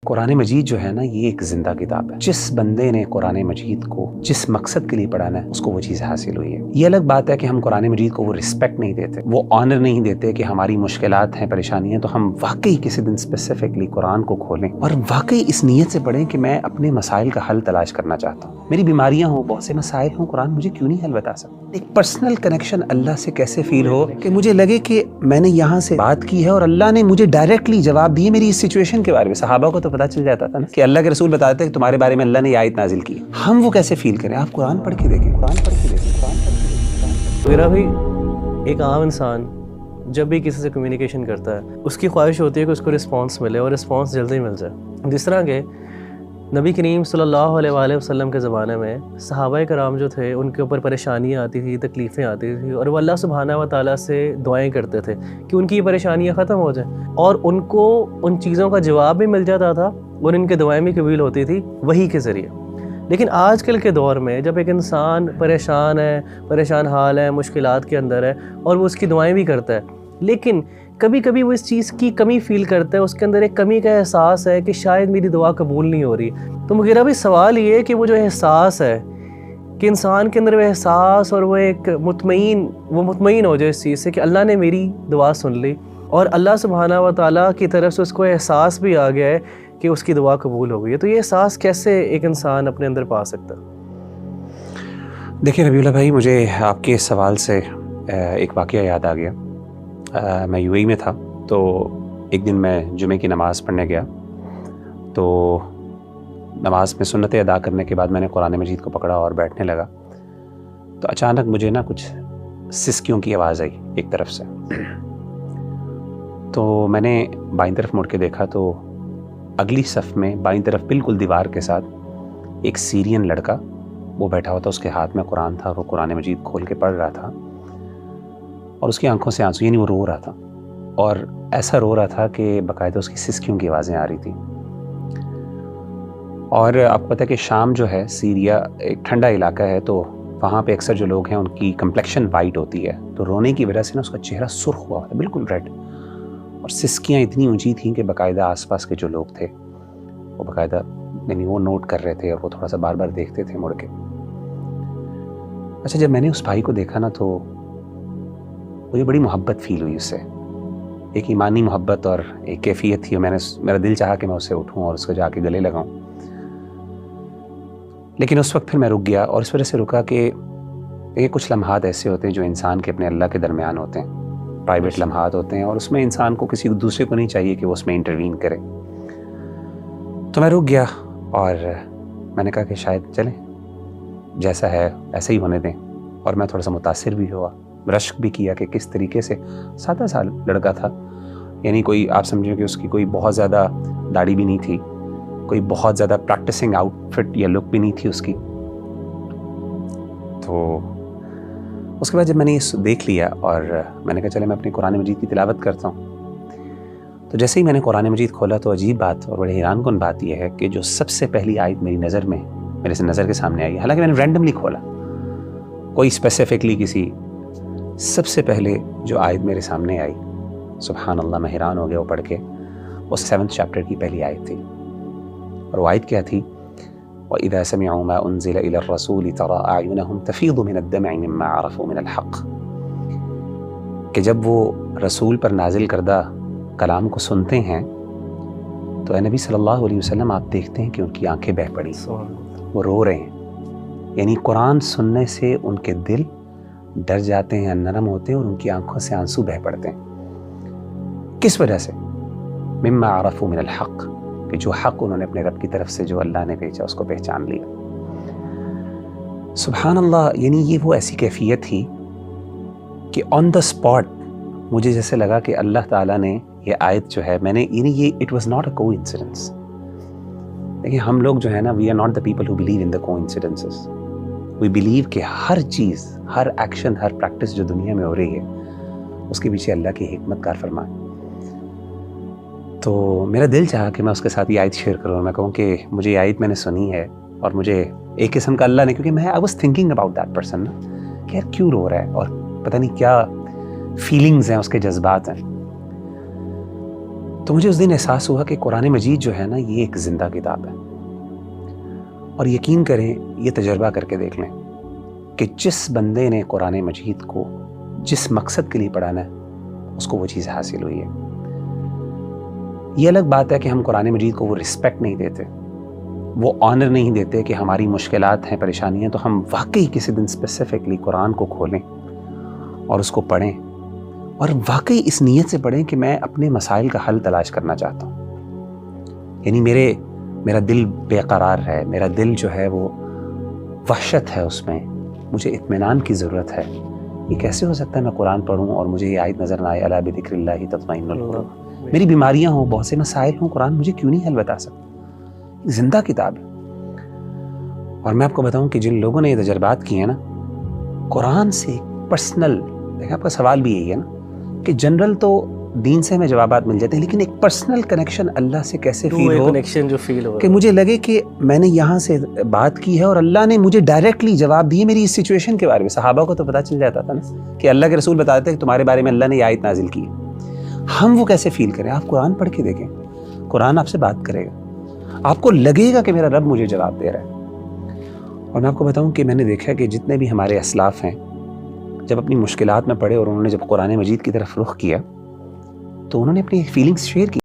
قرآن مجید جو ہے نا یہ ایک زندہ کتاب ہے. جس بندے نے قرآن مجید کو جس مقصد کے لیے پڑھانا ہے اس کو وہ چیز حاصل ہوئی ہے. یہ الگ بات ہے کہ ہم قرآن مجید کو وہ رسپیکٹ نہیں دیتے, وہ آنر نہیں دیتے کہ ہماری مشکلات ہیں, پریشانیاں ہیں, تو ہم واقعی کسی دن اسپیسیفکلی قرآن کو کھولیں اور واقعی اس نیت سے پڑھیں کہ میں اپنے مسائل کا حل تلاش کرنا چاہتا ہوں. میری بیماریاں ہوں, بہت سے مسائل ہوں, قرآن مجھے کیوں نہیں حل بتا سکتا. ایک پرسنل کنیکشن اللہ سے کیسے فیل ہو کہ مجھے لگے کہ میں نے یہاں سے بات کی ہے اور اللہ نے مجھے ڈائریکٹلی جواب دیے میری اس سچویشن کے بارے میں. صحابہ کو تو پتا چل جاتا تھا نا کہ اللہ کے رسول بتاتے ہیں کہ تمہارے بارے میں اللہ نے یہ آیت نازل کی. ہم وہ کیسے فیل کریں؟ آپ قرآن پڑھ کے دیکھیں, قرآن پڑھ کے دیکھیں. میرا بھی ایک عام انسان جب بھی کسی سے کمیونیکیشن کرتا ہے اس کی خواہش ہوتی ہے کہ اس کو رسپانس ملے اور رسپانس جلدی مل جائے. جس طرح کہ نبی کریم صلی اللہ علیہ وآلہ وسلم کے زمانے میں صحابہ کرام جو تھے ان کے اوپر پریشانیاں آتی تھی, تکلیفیں آتی تھی, اور وہ اللہ سبحانہ و تعالیٰ سے دعائیں کرتے تھے کہ ان کی یہ پریشانیاں ختم ہو جائیں, اور ان کو ان چیزوں کا جواب بھی مل جاتا تھا اور ان کے دعائیں بھی قبول ہوتی تھی وحی کے ذریعے. لیکن آج کل کے دور میں جب ایک انسان پریشان ہے, پریشان حال ہے, مشکلات کے اندر ہے, اور وہ اس کی دعائیں بھی کرتا ہے, لیکن کبھی کبھی وہ اس چیز کی کمی فیل کرتا ہے, اس کے اندر ایک کمی کا احساس ہے کہ شاید میری دعا قبول نہیں ہو رہی. تو میرا بھی سوال یہ ہے کہ وہ جو احساس ہے کہ انسان کے اندر وہ احساس اور وہ ایک مطمئن ہو جائے اس چیز سے کہ اللہ نے میری دعا سن لی اور اللہ سبحانہ و تعالیٰ کی طرف سے اس کو احساس بھی آ گیا ہے کہ اس کی دعا قبول ہو گئی ہے. تو یہ احساس کیسے ایک انسان اپنے اندر پا سکتا ہے؟ دیکھیں ربیع اللہ بھائی, مجھے آپ کے سوال سے ایک واقعہ یاد آ گیا. میں یو اے میں تھا, تو ایک دن میں جمعے کی نماز پڑھنے گیا, تو نماز میں سنتیں ادا کرنے کے بعد میں نے قرآن مجید کو پکڑا اور بیٹھنے لگا, تو اچانک مجھے نا کچھ سسکیوں کی آواز آئی ایک طرف سے. تو میں نے بائیں طرف مڑ کے دیکھا تو اگلی صف میں بائیں طرف بالکل دیوار کے ساتھ ایک سیرین لڑکا وہ بیٹھا ہوا تھا, اس کے ہاتھ میں قرآن تھا اور وہ قرآن مجید کھول کے پڑھ رہا تھا, اور اس کی آنکھوں سے آنسو, یعنی وہ رو رہا تھا, اور ایسا رو رہا تھا کہ باقاعدہ اس کی سسکیوں کی آوازیں آ رہی تھیں. اور آپ کو پتہ ہے کہ شام جو ہے سیریا ایک ٹھنڈا علاقہ ہے, تو وہاں پہ اکثر جو لوگ ہیں ان کی کمپلیکشن وائٹ ہوتی ہے, تو رونے کی وجہ سے نا اس کا چہرہ سرخ ہوا تھا, بالکل ریڈ, اور سسکیاں اتنی اونچی تھیں کہ باقاعدہ آس پاس کے جو لوگ تھے وہ باقاعدہ یعنی وہ نوٹ کر رہے تھے اور وہ تھوڑا سا بار بار دیکھتے تھے مڑ کے. اچھا, جب میں نے اس بھائی کو دیکھا نا تو مجھے بڑی محبت فیل ہوئی اس سے, ایک ایمانی محبت اور ایک کیفیت تھی, اور میرا دل چاہا کہ میں اسے اٹھوں اور اس کو جا کے گلے لگاؤں. لیکن اس وقت پھر میں رک گیا, اور اس وجہ سے رکا کہ یہ کچھ لمحات ایسے ہوتے ہیں جو انسان کے اپنے اللہ کے درمیان ہوتے ہیں, پرائیویٹ لمحات ہوتے ہیں, اور اس میں انسان کو کسی دوسرے کو نہیں چاہیے کہ وہ اس میں انٹروین کرے. تو میں رک گیا اور میں نے کہا کہ شاید چلیں, جیسا ہے ایسا ہی ہونے دیں. اور میں تھوڑا سا متاثر بھی ہوا, رشک بھی کیا کہ کس طریقے سے 7 سال لڑکا تھا, یعنی کوئی آپ سمجھیں کہ اس کی کوئی بہت زیادہ داڑھی بھی نہیں تھی, کوئی بہت زیادہ پریکٹسنگ آؤٹ فٹ یا لک بھی نہیں تھی اس کی. تو اس کے بعد جب میں نے یہ دیکھ لیا اور میں نے کہا چلے میں اپنی قرآن مجید کی تلاوت کرتا ہوں, تو جیسے ہی میں نے قرآن مجید کھولا تو عجیب بات اور بڑے حیران کن بات یہ ہے کہ جو سب سے پہلی آیت میری نظر کے سامنے آئی, حالانکہ میں نے رینڈملی کھولا, کوئی اسپیسیفکلی کسی, سب سے پہلے جو آیت میرے سامنے آئی, سبحان اللہ, میں حیران ہو گیا وہ پڑھ کے, وہ 7 چیپٹر کی پہلی آیت تھی. اور وہ آیت کیا تھی؟ وَإِذَا سَمِعُوا مَا أُنزِلَ إِلَى الرَّسُولِ تَرَىٰ أَعْيُنَهُمْ تَفِيضُ مِنَ الدَّمْعِ مِمَّا عَرَفُوا مِنَ الْحَقِّ, کہ جب وہ رسول پر نازل کردہ کلام کو سنتے ہیں تو اے نبی صلی اللہ علیہ وسلم آپ دیکھتے ہیں کہ ان کی آنکھیں بہہ پڑی, وہ رو رہے ہیں. یعنی قرآن سننے سے ان کے دل ڈر جاتے ہیں, نرم ہوتے ہیں, اور ان کی آنکھوں سے آنسو بہہ پڑتے ہیں. کس وجہ سے؟ مما عرفوا من الحق, کہ جو حق انہوں نے اپنے رب کی طرف سے جو اللہ نے بھیجا اس کو پہچان لیا. سبحان اللہ, یعنی یہ وہ ایسی کیفیت تھی کہ آن دا اسپاٹ مجھے جیسے لگا کہ اللہ تعالیٰ نے یہ آیت جو ہے, میں نے یعنی یہ اٹ واز ناٹ اے کو انسیڈنس. دیکھیں ہم لوگ جو ہے نا, we are not the people who believe in the coincidences. We believe کہ ہر چیز, ہر ایکشن, ہر پریکٹس جو دنیا میں ہو رہی ہے اس کے پیچھے اللہ کی حکمت کار فرمان. تو میرا دل چاہا کہ میں اس کے ساتھ یہ آیت شیئر کروں, اور میں کہوں کہ مجھے یہ آیت میں نے سنی ہے, اور مجھے ایک قسم کا اللہ نے, کیونکہ میں I was thinking about that person نا, کہ یار کیوں رو رہا ہے, اور پتہ نہیں کیا فیلنگز ہیں, اس کے جذبات ہیں. تو مجھے اس دن احساس ہوا کہ قرآن مجید جو ہے نا یہ ایک زندہ کتاب ہے، اور یقین کریں یہ تجربہ کر کے دیکھ لیں کہ جس بندے نے قرآن مجید کو جس مقصد کے لیے پڑھانا ہے اس کو وہ چیز حاصل ہوئی ہے۔ یہ الگ بات ہے کہ ہم قرآن مجید کو وہ رسپیکٹ نہیں دیتے، وہ آنر نہیں دیتے کہ ہماری مشکلات ہیں، پریشانیاں ہیں، تو ہم واقعی کسی دن اسپیسیفکلی قرآن کو کھولیں اور اس کو پڑھیں، اور واقعی اس نیت سے پڑھیں کہ میں اپنے مسائل کا حل تلاش کرنا چاہتا ہوں۔ یعنی میرا دل بے قرار ہے، میرا دل جو ہے وہ وحشت ہے، اس میں مجھے اطمینان کی ضرورت ہے۔ یہ کیسے ہو سکتا ہے میں قرآن پڑھوں اور مجھے یہ آیت نظر نہ آئے الا بذکر اللہ تطمئن القلوب؟ میری بیماریاں ہوں، بہت سے مسائل ہوں، قرآن مجھے کیوں نہیں حل بتا سکتا؟ زندہ کتاب ہے۔ اور میں آپ کو بتاؤں کہ جن لوگوں نے یہ تجربات کیے ہیں نا، قرآن سے پرسنل، دیکھیں آپ کا سوال بھی یہی ہے نا کہ جنرل تو دین سے ہمیں جوابات مل جاتے ہیں، لیکن ایک پرسنل کنیکشن اللہ سے کیسے فیل ہو، کنیکشن جو فیل ہو کہ مجھے لگے کہ میں نے یہاں سے بات کی ہے اور اللہ نے مجھے ڈائریکٹلی جواب دیے میری اس سچویشن کے بارے میں۔ صحابہ کو تو پتہ چل جاتا تھا نا کہ اللہ کے رسول بتاتے تھے کہ تمہارے بارے میں اللہ نے یہ آیت نازل کی ہے۔ ہم وہ کیسے فیل کریں؟ آپ قرآن پڑھ کے دیکھیں، قرآن آپ سے بات کرے گا، آپ کو لگے گا کہ میرا رب مجھے جواب دے رہا ہے۔ اور میں آپ کو بتاؤں کہ میں نے دیکھا کہ جتنے بھی ہمارے اسلاف ہیں جب اپنی مشکلات میں پڑے اور انہوں نے جب قرآن مجید کی طرف رخ کیا تو انہوں نے اپنی فیلنگز شیئر کی۔